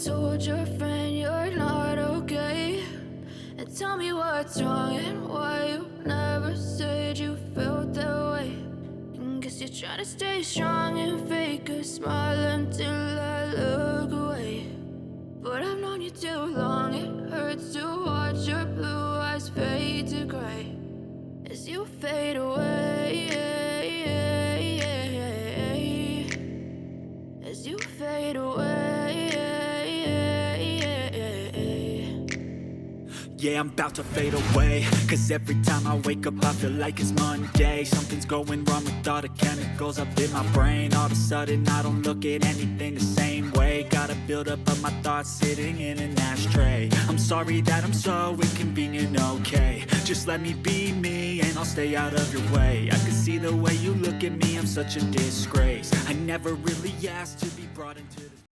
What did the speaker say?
told your friend you're not okay? And tell me what's wrong and why you never said you felt that way. And guess you're trying to stay strong and fake a smile until I look away. But I've known you too long, it hurts to watch your blue eyes fade to gray as you fade away, as you fade away. Yeah, I'm about to fade away, cause every time I wake up I feel like it's Monday. Something's going wrong with all the chemicals up in my brain. All of a sudden I don't look at anything the same way. Gotta build up of my thoughts sitting in an ashtray. I'm sorry that I'm so inconvenient, okay? Just let me be me and I'll stay out of your way. I can see the way you look at me, I'm such a disgrace. I never really asked to be brought into this.